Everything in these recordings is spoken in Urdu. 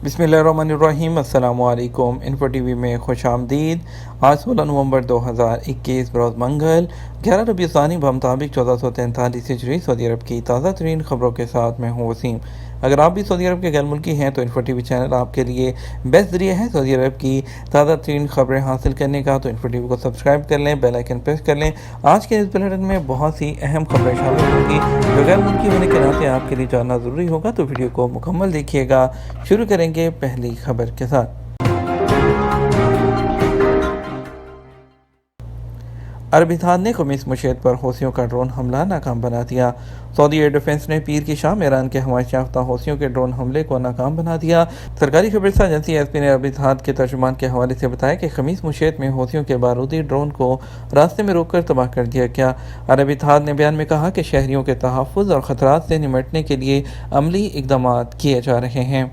بسم اللہ الرحمن الرحیم۔ السلام علیکم۔ انفو ٹی وی میں خوش آمدید۔ آج 16 نومبر 2021 بروز منگل 11 ربیع الثانی بمطابق 1443 ہجری سعودی عرب کی تازہ ترین خبروں کے ساتھ میں ہوں وسیم۔ اگر آپ بھی سعودی عرب کے غیر ملکی ہیں تو انفو ٹی وی چینل آپ کے لیے بیسٹ ذریعہ ہے سعودی عرب کی تازہ ترین خبریں حاصل کرنے کا، تو انفو ٹی وی کو سبسکرائب کر لیں، بیل آئیکن پریس کر لیں۔ آج کے اس بلیٹن میں بہت سی اہم خبریں شامل ہوں گی جو غیر ملکی ہونے کے ناطے آپ کے لیے جاننا ضروری ہوگا، تو ویڈیو کو مکمل دیکھیے گا۔ شروع کریں گے پہلی خبر کے ساتھ۔ عرب اتحاد نے خمیس مشیط پر حوثیوں کا ڈرون حملہ ناکام بنا دیا۔ سعودی ایئر ڈیفنس نے پیر کی شام ایران کے ہمائش یافتہ حوثیوں کے ڈرون حملے کو ناکام بنا دیا۔ سرکاری خبررساں ایجنسی ایس پی نے عرب اتحاد کے ترجمان کے حوالے سے بتایا کہ خمیس مشیط میں حوثیوں کے بارودی ڈرون کو راستے میں روک کر تباہ کر دیا گیا۔ عرب اتحاد نے بیان میں کہا کہ شہریوں کے تحفظ اور خطرات سے نمٹنے کے لیے عملی اقدامات کیے جا رہے ہیں۔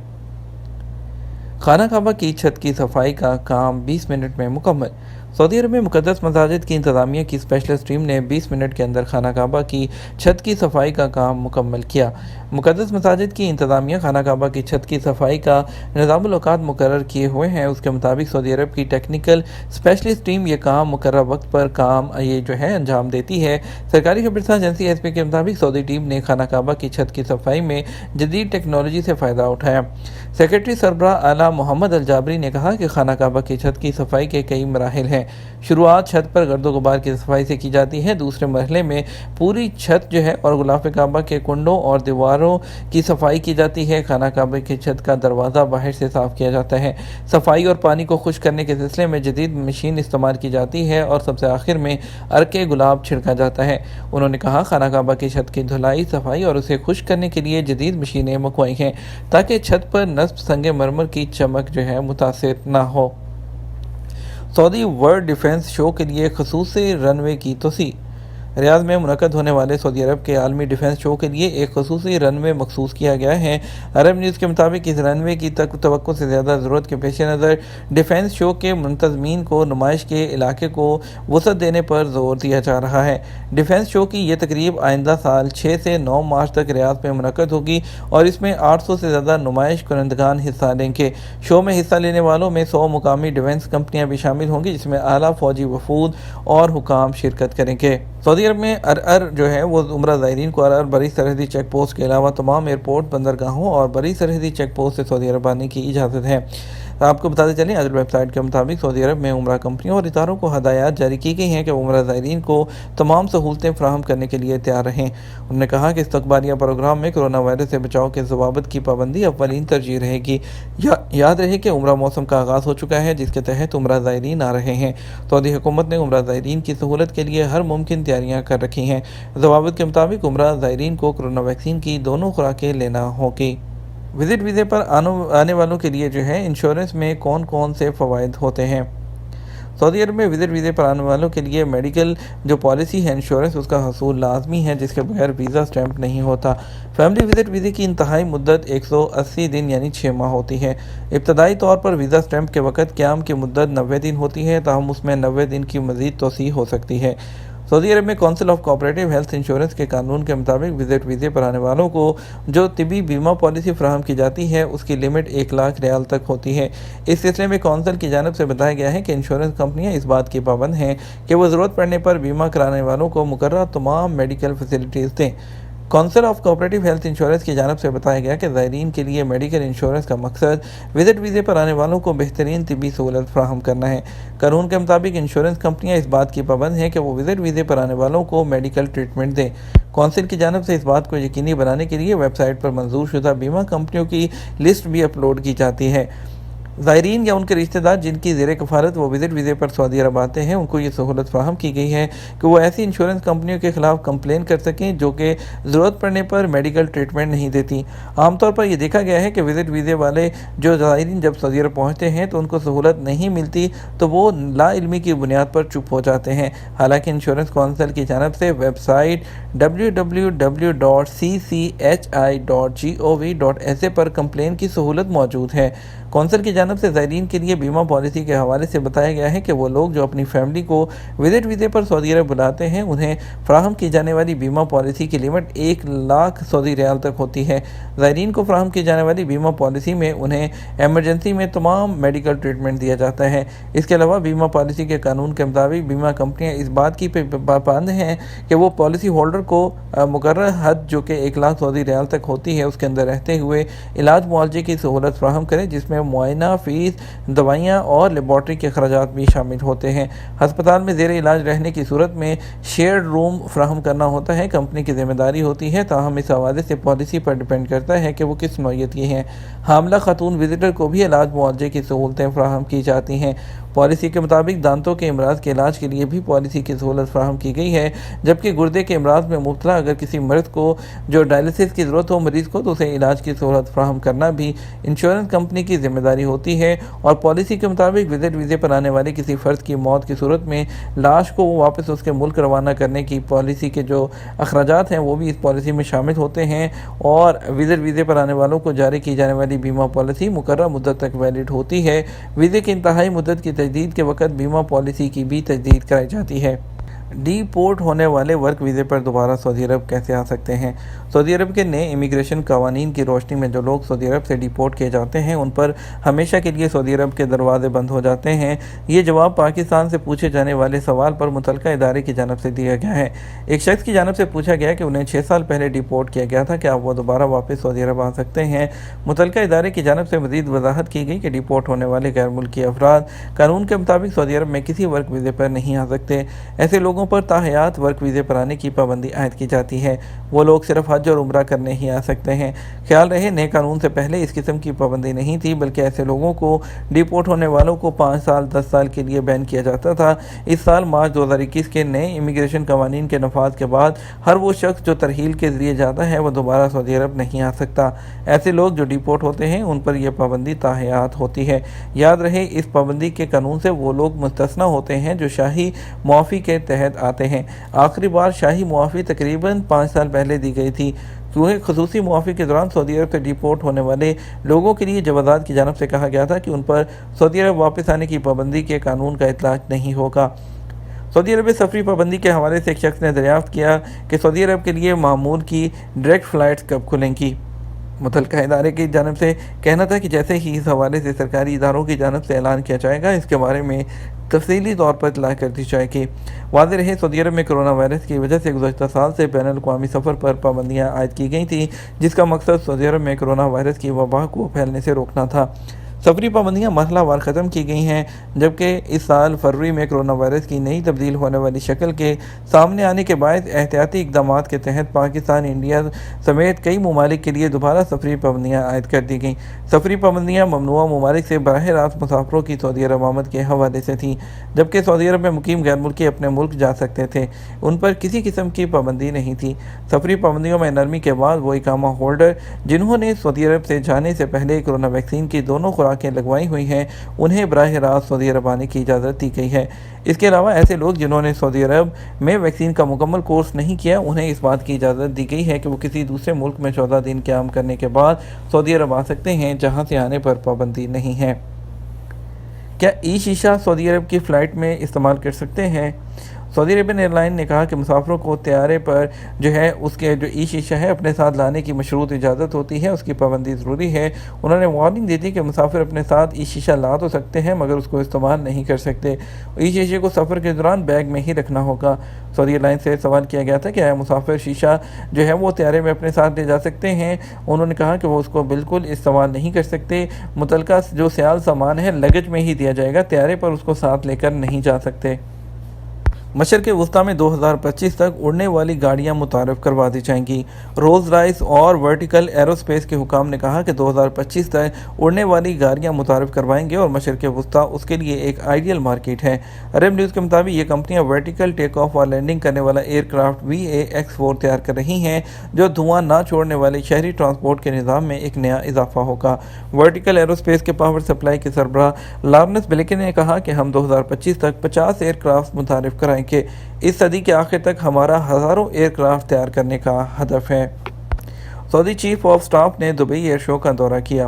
خانہ کعبہ کی چھت کی صفائی کا کام 20 منٹ میں مکمل۔ سعودی عرب میں مقدس مساجد کی انتظامیہ کی اسپیشلسٹ ٹیم نے 20 منٹ کے اندر خانہ کعبہ کی چھت کی صفائی کا کام مکمل کیا۔ مقدس مساجد کی انتظامیہ خانہ کعبہ کی چھت کی صفائی کا نظام الاوقات مقرر کیے ہوئے ہیں۔ اس کے مطابق سعودی عرب کی ٹیکنیکل اسپیشلسٹ ٹیم یہ کام مقررہ وقت پر انجام دیتی ہے۔ سرکاری خبررساں ایجنسی ایس پی کے مطابق سعودی ٹیم نے خانہ کعبہ کی چھت کی صفائی میں جدید ٹیکنالوجی سے فائدہ اٹھایا۔ سیکرٹری سربراہ اعلیٰ محمد الجابری نے کہا کہ خانہ کعبہ کی چھت کی صفائی کے کئی مراحل ہیں۔ شروعات چھت پر گرد و غبار کی صفائی سے کی جاتی ہے۔ دوسرے مرحلے میں پوری چھت اور غلاف کعبہ کے کنڈوں اور دیواروں کی صفائی کی جاتی ہے۔ خانہ کعبہ کی چھت کا دروازہ باہر سے صاف کیا جاتا ہے۔ صفائی اور پانی کو خشک کرنے کے سلسلے میں جدید مشین استعمال کی جاتی ہے اور سب سے آخر میں عرق گلاب چھڑکا جاتا ہے۔ انہوں نے کہا خانہ کعبہ کی چھت کی دھلائی، صفائی اور اسے خشک کرنے کے لیے جدید مشینیں منگوائی ہیں تاکہ چھت پر نصب سنگ مرمر کی چمک متاثر نہ ہو۔ سعودی ورلڈ ڈیفنس شو کے لیے خصوصی رن وے کی توسیع۔ ریاض میں منعقد ہونے والے سعودی عرب کے عالمی ڈیفنس شو کے لیے ایک خصوصی رن وے مخصوص کیا گیا ہے۔ عرب نیوز کے مطابق اس رن وے کی توقع سے زیادہ ضرورت کے پیش نظر ڈیفنس شو کے منتظمین کو نمائش کے علاقے کو وسعت دینے پر زور دیا جا رہا ہے۔ ڈیفنس شو کی یہ تقریب آئندہ سال 6 سے 9 مارچ تک ریاض میں منعقد ہوگی اور اس میں 800 سے زیادہ نمائش کنندگان حصہ لیں گے۔ شو میں حصہ لینے والوں میں 100 مقامی ڈیفنس کمپنیاں بھی شامل ہوں گی، جس میں اعلیٰ فوجی وفود اور حکام شرکت کریں گے۔ سعودی عرب میں وہ عمرہ زائرین کو بری سرحدی چیک پوسٹ کے علاوہ تمام ایئرپورٹ، بندرگاہوں اور بری سرحدی چیک پوسٹ سے سعودی عرب آنے کی اجازت ہے۔ آپ کو بتاتے چلیں، عدل ویب سائٹ کے مطابق سعودی عرب میں عمرہ کمپنیوں اور اداروں کو ہدایات جاری کی گئی ہیں کہ وہ عمرہ زائرین کو تمام سہولتیں فراہم کرنے کے لیے تیار رہیں۔ انہوں نے کہا کہ استقبالیہ پروگرام میں کرونا وائرس سے بچاؤ کے ضوابط کی پابندی اولین ترجیح رہے گی۔ یاد رہے کہ عمرہ موسم کا آغاز ہو چکا ہے، جس کے تحت عمرہ زائرین آ رہے ہیں۔ سعودی حکومت نے عمرہ زائرین کی سہولت کے لیے ہر ممکن تیاریاں کر رکھی ہیں۔ ضوابط کے مطابق عمرہ زائرین کو کورونا ویکسین کی دونوں خوراکیں لینا ہوگی۔ وزٹ ویزے پر آنے والوں کے لیے انشورنس میں کون سے فوائد ہوتے ہیں۔ سعودی عرب میں وزٹ ویزے پر آنے والوں کے لیے میڈیکل پالیسی ہے انشورنس، اس کا حصول لازمی ہے، جس کے بغیر ویزا سٹیمپ نہیں ہوتا۔ فیملی وزٹ ویزے کی انتہائی مدت 180 دن یعنی 6 ماہ ہوتی ہے۔ ابتدائی طور پر ویزا سٹیمپ کے وقت قیام کی مدت 90 دن ہوتی ہے، تاہم اس میں 90 دن کی مزید توسیع ہو سکتی ہے۔ سعودی عرب میں council of cooperative health insurance کے قانون کے مطابق وزٹ ویزے پر آنے والوں کو جو طبی بیمہ پالیسی فراہم کی جاتی ہے اس کی لمٹ 1 لاکھ ریال تک ہوتی ہے۔ اس سلسلے میں کونسل کی جانب سے بتایا گیا ہے کہ انشورنس کمپنیاں اس بات کی پابند ہیں کہ وہ ضرورت پڑنے پر بیمہ کرانے والوں کو مقررہ تمام میڈیکل فیسلٹیز دیں۔ Council of cooperative health insurance کی جانب سے بتایا گیا کہ زائرین کے لیے میڈیکل انشورنس کا مقصد وزٹ ویزے پر آنے والوں کو بہترین طبی سہولت فراہم کرنا ہے۔ قانون کے مطابق انشورنس کمپنیاں اس بات کی پابند ہیں کہ وہ وزٹ ویزے پر آنے والوں کو میڈیکل ٹریٹمنٹ دیں۔ کونسل کی جانب سے اس بات کو یقینی بنانے کے لیے ویب سائٹ پر منظور شدہ بیمہ کمپنیوں کی لسٹ بھی اپلوڈ کی جاتی ہے۔ زائرین یا ان کے رشتہ دار جن کی زیر کفالت وہ وزٹ ویزے پر سعودی عرب آتے ہیں، ان کو یہ سہولت فراہم کی گئی ہے کہ وہ ایسی انشورنس کمپنیوں کے خلاف کمپلین کر سکیں جو کہ ضرورت پڑنے پر میڈیکل ٹریٹمنٹ نہیں دیتی۔ عام طور پر یہ دیکھا گیا ہے کہ وزٹ ویزے والے زائرین جب سعودی عرب پہنچتے ہیں تو ان کو سہولت نہیں ملتی تو وہ لا علمی کی بنیاد پر چپ ہو جاتے ہیں۔ حالانکہ انشورنس کونسل کی جانب سے ویب سائٹ www.cchi.gov.sa پر کمپلین کی سہولت موجود ہے۔ کونسل کی جانب جانب سے زائرین کے لیے بیمہ پالیسی کے حوالے سے بتایا گیا ہے کہ وہ لوگ جو اپنی فیملی کو وزٹ ویزے پر سعودی عرب بلاتے ہیں انہیں فراہم کی جانے والی بیمہ پالیسی کی لمٹ 1,00,000 سعودی ریال تک ہوتی ہے۔ زائرین کو فراہم کی جانے والی بیمہ پالیسی میں انہیں ایمرجنسی میں تمام میڈیکل ٹریٹمنٹ دیا جاتا ہے۔ اس کے علاوہ بیمہ پالیسی کے قانون کے مطابق بیمہ کمپنیاں اس بات کی پابند ہیں کہ وہ پالیسی ہولڈر کو مقررہ حد جو کہ 1,00,000 سعودی ریال تک ہوتی ہے اس کے اندر رہتے ہوئے علاج معالجے کی سہولت فراہم کریں، جس میں معائنہ فیس، دوائیاں اور لیبارٹری کے اخراجات بھی شامل ہوتے ہیں۔ ہسپتال میں زیر علاج رہنے کی صورت میں شیئرڈ روم فراہم کرنا ہوتا ہے، کمپنی کی ذمہ داری ہوتی ہے، تاہم اس حوالے سے پالیسی پر ڈیپینڈ کرتا ہے کہ وہ کس نوعیت کی ہیں۔ حاملہ خاتون وزٹر کو بھی علاج معالجے کی سہولتیں فراہم کی جاتی ہیں۔ پالیسی کے مطابق دانتوں کے امراض کے علاج کے لیے بھی پالیسی کی سہولت فراہم کی گئی ہے، جبکہ گردے کے امراض میں مبتلا اگر کسی مرد کو جو ڈائلسس کی ضرورت ہو مریض کو تو اسے علاج کی سہولت فراہم کرنا بھی انشورنس کمپنی کی ذمہ داری ہوتی ہے، اور پالیسی کے مطابق وزٹ ویزے پر آنے والے کسی فرد کی موت کی صورت میں لاش کو واپس اس کے ملک روانہ کرنے کی پالیسی کے جو اخراجات ہیں وہ بھی اس پالیسی میں شامل ہوتے ہیں، اور وزٹ ویزے پر آنے والوں کو جاری کی جانے والی بیمہ پالیسی مقررہ مدت تک ویلڈ ہوتی ہے۔ ویزے کی انتہائی مدت کی تجدید کے وقت بیمہ پالیسی کی بھی تجدید کرائی جاتی ہے۔ ڈی پورٹ ہونے والے ورک ویزے پر دوبارہ سعودی عرب کیسے آ سکتے ہیں؟ سعودی عرب کے نئے امیگریشن قوانین کی روشنی میں جو لوگ سعودی عرب سے ڈی پورٹ کیے جاتے ہیں ان پر ہمیشہ کے لیے سعودی عرب کے دروازے بند ہو جاتے ہیں۔ یہ جواب پاکستان سے پوچھے جانے والے سوال پر متعلقہ ادارے کی جانب سے دیا گیا ہے۔ ایک شخص کی جانب سے پوچھا گیا کہ انہیں 6 سال پہلے ڈی پورٹ کیا گیا تھا، کیا وہ دوبارہ واپس سعودی عرب آ سکتے ہیں؟ متعلقہ ادارے کی جانب سے مزید وضاحت کی گئی کہ ڈی پورٹ ہونے والے غیر ملکی افراد قانون کے مطابق سعودی عرب میں کسی ورک ویزے پر نہیں آ سکتے۔ ایسے لوگوں پر تاحیات ورک ویزے پر آنے کی پابندی عائد کی جاتی ہے، وہ لوگ صرف حج اور عمرہ کرنے ہی آ سکتے ہیں۔ خیال رہے نئے قانون سے پہلے اس قسم کی پابندی نہیں تھی، بلکہ ایسے لوگوں کو ڈی پورٹ ہونے والوں کو 5 سال 10 سال کے لیے بین کیا جاتا تھا۔ اس سال مارچ 2021 کے نئے امیگریشن قوانین کے نفاذ کے بعد ہر وہ شخص جو ترحیل کے ذریعے جاتا ہے وہ دوبارہ سعودی عرب نہیں آ سکتا۔ ایسے لوگ جو ڈی پورٹ ہوتے ہیں ان پر یہ پابندی تاحیات ہوتی ہے۔ یاد رہے اس پابندی کے قانون سے وہ لوگ مستثنیٰ ہوتے ہیں جو شاہی معافی کے تحت آتے ہیں۔ آخری بار شاہی معافی تقریباً 5 سال پہلے دی گئی تھی، کیونکہ خصوصی معافی کے دوران سعودی عرب سے ڈی پورٹ ہونے والے لوگوں کے لیے جوازات کی جانب سے کہا گیا تھا کہ ان پر سعودی عرب واپس آنے کی پابندی کے قانون کا اطلاق نہیں ہوگا۔ سعودی عرب میں سفری پابندی کے حوالے سے ایک شخص نے دریافت کیا کہ سعودی عرب کے لیے معمول کی ڈائریکٹ فلائٹس کب کھلیں گی؟ متعلقہ ادارے کی جانب سے کہنا تھا کہ جیسے ہی اس حوالے سے سرکاری اداروں کی جانب سے اعلان کیا جائے گا اس کے بارے میں تفصیلی طور پر اطلاع کر دی جائے گی۔ واضح رہے سعودی عرب میں کرونا وائرس کی وجہ سے گزشتہ سال سے بین الاقوامی سفر پر پابندیاں عائد کی گئی تھیں، جس کا مقصد سعودی عرب میں کرونا وائرس کی وبا کو پھیلنے سے روکنا تھا۔ سفری پابندیاں مرحلہ وار ختم کی گئی ہیں، جبکہ اس سال فروری میں کرونا وائرس کی نئی تبدیل ہونے والی شکل کے سامنے آنے کے باعث احتیاطی اقدامات کے تحت پاکستان، انڈیا سمیت کئی ممالک کے لیے دوبارہ سفری پابندیاں عائد کر دی گئیں۔ سفری پابندیاں ممنوعہ ممالک سے براہ راست مسافروں کی سعودی عرب آمد کے حوالے سے تھیں، جبکہ سعودی عرب میں مقیم غیر ملکی اپنے ملک جا سکتے تھے، ان پر کسی قسم کی پابندی نہیں تھی۔ سفری پابندیوں میں نرمی کے بعد وہ اقامہ ہولڈر جنہوں نے سعودی عرب سے جانے سے پہلے کرونا ویکسین کی دونوں خوراکیں لگوائی ہوئی ہیں انہیں براہ راست سعودی عرب آنے کی اجازت دی گئی ہے۔ اس کے علاوہ ایسے لوگ جنہوں نے سعودی عرب میں ویکسین کا مکمل کورس نہیں کیا انہیں اس بات کی اجازت دی گئی ہے کہ وہ کسی دوسرے ملک میں 14 دن قیام کرنے کے بعد سعودی عرب آ سکتے ہیں جہاں سے آنے پر پابندی نہیں ہے۔ کیا ای شیشہ سعودی عرب کی فلائٹ میں استعمال کر سکتے ہیں؟ سعودی عربین ایئرلائن نے کہا کہ مسافروں کو طیارے پر جو ہے اس کے جو ای شیشہ ہے اپنے ساتھ لانے کی مشروط اجازت ہوتی ہے، اس کی پابندی ضروری ہے۔ انہوں نے وارننگ دی تھی کہ مسافر اپنے ساتھ ای شیشہ لا تو سکتے ہیں مگر اس کو استعمال نہیں کر سکتے۔ ای شیشے کو سفر کے دوران بیگ میں ہی رکھنا ہوگا۔ سعودی ایئرلائن سے سوال کیا گیا تھا کہ آیا مسافر شیشہ جو ہے وہ طیارے میں اپنے ساتھ لے جا سکتے ہیں؟ انہوں نے کہا کہ وہ اس کو بالکل استعمال نہیں کر سکتے، متعلقہ جو سیال سامان ہے لگیج میں ہی دیا جائے گا، طیارے پر اس کو ساتھ لے کر نہیں جا سکتے۔ مشرق وسطیٰ میں 2025 تک اڑنے والی گاڑیاں متعارف کروا دی جائیں گی۔ رولز رائس اور ورٹیکل ایروسپیس کے حکام نے کہا کہ 2025 تک اڑنے والی گاڑیاں متعارف کروائیں گے اور مشرق وسطیٰ اس کے لیے ایک آئیڈیل مارکیٹ ہے۔ عرب نیوز کے مطابق یہ کمپنیاں ورٹیکل ٹیک آف اور لینڈنگ کرنے والا ایئر کرافٹ VAX4 تیار کر رہی ہیں جو دھواں نہ چھوڑنے والے شہری ٹرانسپورٹ کے نظام میں ایک نیا اضافہ ہوگا۔ ورٹیکل ایروسپیس کے پاور سپلائی کے سربراہ لارنس بلیکن نے کہا کہ ہم 2025 تک 50 ایئر کرافٹ متعارف کرائیں کہ اس صدی کے آخر تک ہمارا ہزاروں ایئر کرافٹ تیار کرنے کا ہدف ہے۔ سعودی چیف آف سٹاف نے دبئی ایئر شو کا دورہ کیا۔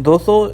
200